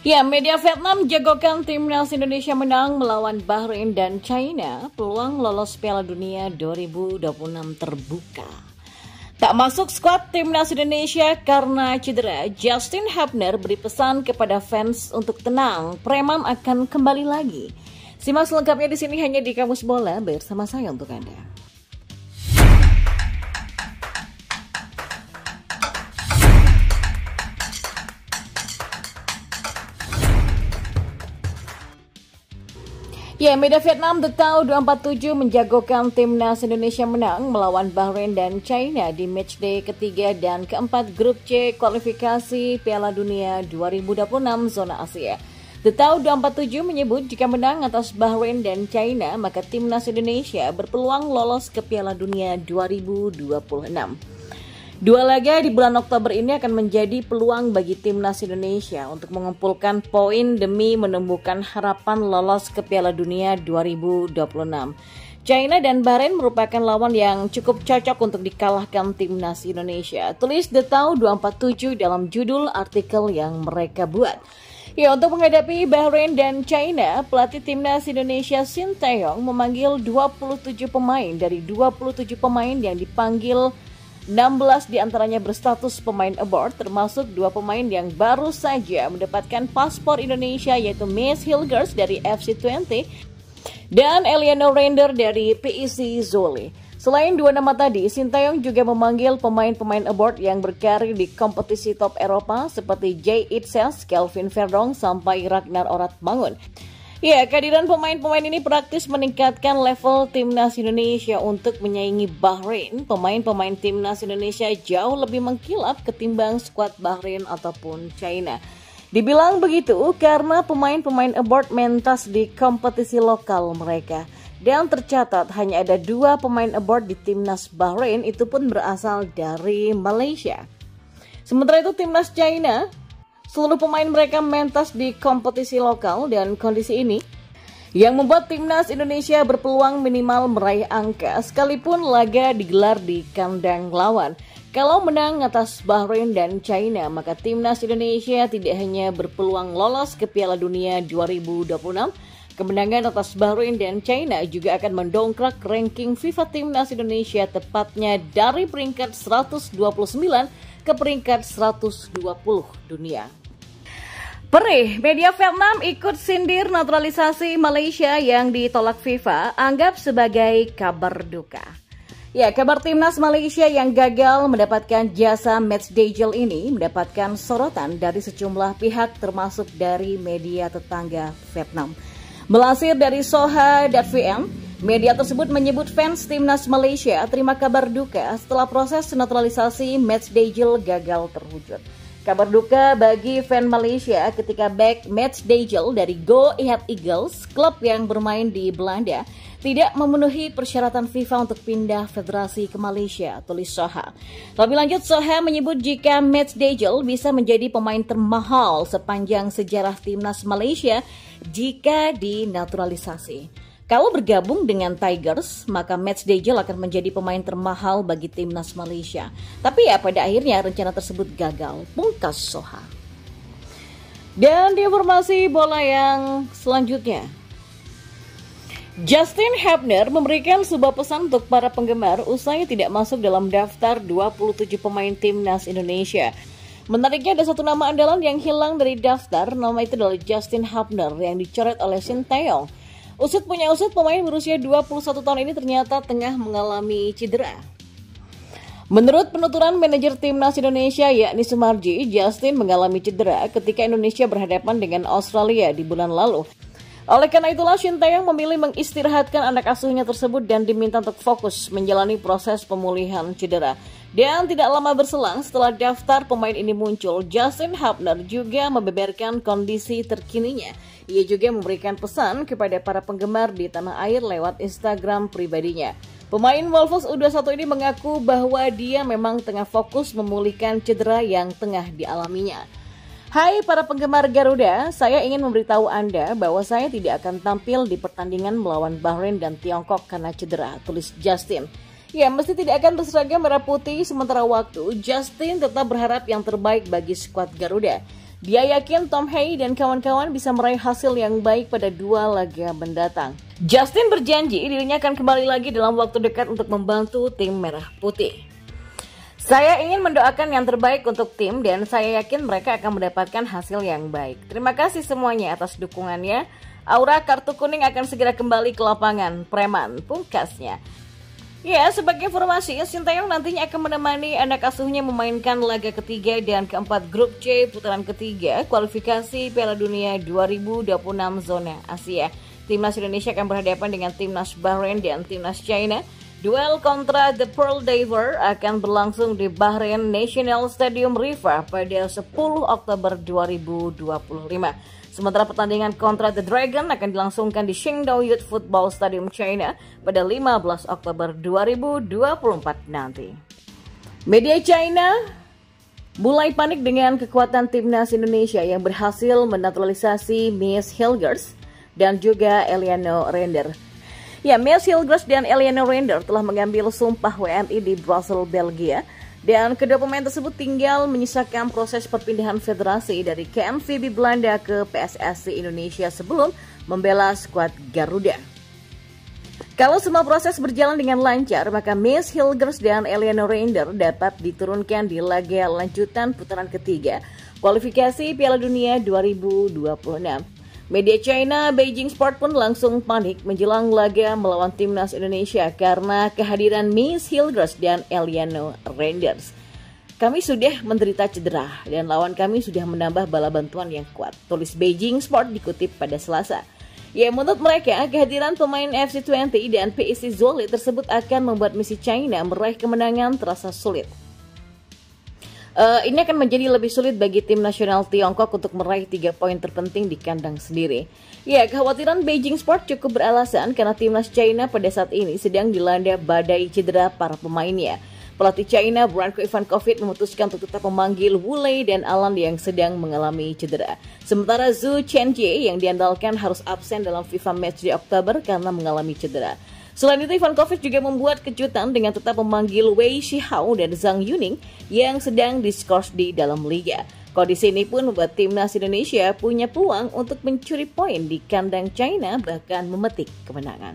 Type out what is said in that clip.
Ya, media Vietnam jagokan timnas Indonesia menang melawan Bahrain dan China. Peluang lolos Piala Dunia 2026 terbuka. Tak masuk skuad timnas Indonesia karena cedera, Justin Hubner beri pesan kepada fans untuk tenang. Preman akan kembali lagi. Simak selengkapnya di sini hanya di Kamus Bola bersama saya untuk Anda. Ya, media Vietnam The Tao 247 menjagokan timnas Indonesia menang melawan Bahrain dan China di matchday ketiga dan keempat grup C kualifikasi Piala Dunia 2026 zona Asia. The Tao 247 menyebut jika menang atas Bahrain dan China, maka timnas Indonesia berpeluang lolos ke Piala Dunia 2026. Dua laga di bulan Oktober ini akan menjadi peluang bagi timnas Indonesia untuk mengumpulkan poin demi menumbuhkan harapan lolos ke Piala Dunia 2026. China dan Bahrain merupakan lawan yang cukup cocok untuk dikalahkan timnas Indonesia. Tulis The Tao 247 dalam judul artikel yang mereka buat. Ya, untuk menghadapi Bahrain dan China, pelatih timnas Indonesia Shin Tae-yong memanggil 27 pemain dari 27 pemain yang dipanggil. 16 diantaranya berstatus pemain abroad, termasuk 2 pemain yang baru saja mendapatkan paspor Indonesia, yaitu Miss Hilgers dari FC Twente dan Eliano Render dari PEC Zwolle. Selain 2 nama tadi, Shin Tae-yong juga memanggil pemain-pemain abroad yang berkarir di kompetisi top Eropa seperti Jay Itzes, Kelvin Verdong, sampai Ragnar Oratmangun. Ya, kehadiran pemain-pemain ini praktis meningkatkan level timnas Indonesia untuk menyaingi Bahrain. Pemain-pemain timnas Indonesia jauh lebih mengkilap ketimbang skuad Bahrain ataupun China. Dibilang begitu karena pemain-pemain abroad mentas di kompetisi lokal mereka. Dan tercatat hanya ada 2 pemain abroad di timnas Bahrain, itu pun berasal dari Malaysia. Sementara itu timnas China, seluruh pemain mereka mentas di kompetisi lokal, dan kondisi ini yang membuat timnas Indonesia berpeluang minimal meraih angka sekalipun laga digelar di kandang lawan. Kalau menang atas Bahrain dan China, maka timnas Indonesia tidak hanya berpeluang lolos ke Piala Dunia 2026, kemenangan atas Bahrain dan China juga akan mendongkrak ranking FIFA timnas Indonesia tepatnya dari peringkat 129 ke peringkat 120 dunia. Perih, media Vietnam ikut sindir naturalisasi Malaysia yang ditolak FIFA, anggap sebagai kabar duka. Ya, kabar timnas Malaysia yang gagal mendapatkan jasa matchday deal ini mendapatkan sorotan dari sejumlah pihak termasuk dari media tetangga Vietnam. Melansir dari Soha.vn, media tersebut menyebut fans timnas Malaysia terima kabar duka setelah proses naturalisasi matchday deal gagal terwujud. Kabar duka bagi fan Malaysia ketika back matchday deal dari Go Ahead Eagles, klub yang bermain di Belanda, tidak memenuhi persyaratan FIFA untuk pindah federasi ke Malaysia, tulis Soha. Lebih lanjut, Soha menyebut jika matchday deal bisa menjadi pemain termahal sepanjang sejarah timnas Malaysia jika dinaturalisasi. Kalau bergabung dengan Tigers, maka matchday deal akan menjadi pemain termahal bagi timnas Malaysia. Tapi ya pada akhirnya rencana tersebut gagal, pungkas Soha. Dan di informasi bola yang selanjutnya, Justin Hubner memberikan sebuah pesan untuk para penggemar usai tidak masuk dalam daftar 27 pemain timnas Indonesia. Menariknya ada satu nama andalan yang hilang dari daftar, nama itu adalah Justin Hubner yang dicoret oleh Shin Tae-yong. Usut punya usut, pemain berusia 21 tahun ini ternyata tengah mengalami cedera. Menurut penuturan manajer timnas Indonesia yakni Sumarji, Justin mengalami cedera ketika Indonesia berhadapan dengan Australia di bulan lalu. Oleh karena itulah Shin Tae-yong memilih mengistirahatkan anak asuhnya tersebut dan diminta untuk fokus menjalani proses pemulihan cedera. Dan tidak lama berselang setelah daftar pemain ini muncul, Justin Hubner juga membeberkan kondisi terkininya. Ia juga memberikan pesan kepada para penggemar di tanah air lewat Instagram pribadinya. Pemain Wolves U21 ini mengaku bahwa dia memang tengah fokus memulihkan cedera yang tengah dialaminya. Hai para penggemar Garuda, saya ingin memberitahu Anda bahwa saya tidak akan tampil di pertandingan melawan Bahrain dan Tiongkok karena cedera, tulis Justin. Ya, meski tidak akan berseragam merah putih sementara waktu, Justin tetap berharap yang terbaik bagi skuad Garuda. Dia yakin Tom Hay dan kawan-kawan bisa meraih hasil yang baik pada 2 laga mendatang. Justin berjanji dirinya akan kembali lagi dalam waktu dekat untuk membantu tim Merah Putih. Saya ingin mendoakan yang terbaik untuk tim dan saya yakin mereka akan mendapatkan hasil yang baik. Terima kasih semuanya atas dukungannya. Aura kartu kuning akan segera kembali ke lapangan, preman pungkasnya. Ya, sebagai informasi, Sintayong nantinya akan menemani anak asuhnya memainkan laga ketiga dan keempat grup C putaran ketiga kualifikasi Piala Dunia 2026 zona Asia. Timnas Indonesia akan berhadapan dengan Timnas Bahrain dan Timnas China. Duel kontra The Pearl Diver akan berlangsung di Bahrain National Stadium Rifah pada 10 Oktober 2025. Sementara pertandingan kontra The Dragon akan dilangsungkan di Qingdao Youth Football Stadium China pada 15 Oktober 2024 nanti. Media China mulai panik dengan kekuatan timnas Indonesia yang berhasil menaturalisasi Mies Hilgers dan juga Eliano Render. Ya, Mies Hilgers dan Eliano Render telah mengambil sumpah WNI di Brussels, Belgia. Dan kedua pemain tersebut tinggal menyisakan proses perpindahan federasi dari KNVB Belanda ke PSSI Indonesia sebelum membela skuad Garuda. Kalau semua proses berjalan dengan lancar, maka Mies Hilgers dan Eliano Render dapat diturunkan di laga lanjutan putaran ketiga kualifikasi Piala Dunia 2026. Media China Beijing Sport pun langsung panik menjelang laga melawan timnas Indonesia karena kehadiran Mies Hilgers dan Eliano Render. Kami sudah menderita cedera dan lawan kami sudah menambah bala bantuan yang kuat, tulis Beijing Sport dikutip pada Selasa. Ya, menurut mereka, kehadiran pemain FC20 dan PEC Zwolle tersebut akan membuat misi China meraih kemenangan terasa sulit. Ini akan menjadi lebih sulit bagi tim nasional Tiongkok untuk meraih 3 poin terpenting di kandang sendiri. Ya, kekhawatiran Beijing Sport cukup beralasan karena timnas China pada saat ini sedang dilanda badai cedera para pemainnya. Pelatih China Branko Ivankovic memutuskan untuk tetap memanggil Wu Lei dan Alan yang sedang mengalami cedera. Sementara Zhou Chenjie yang diandalkan harus absen dalam FIFA Matchday Oktober karena mengalami cedera. Selain itu, Ivankovic juga membuat kejutan dengan tetap memanggil Wei Shihao dan Zhang Yuning yang sedang diskors di dalam liga. Kondisi ini pun membuat timnas Indonesia punya peluang untuk mencuri poin di kandang China bahkan memetik kemenangan.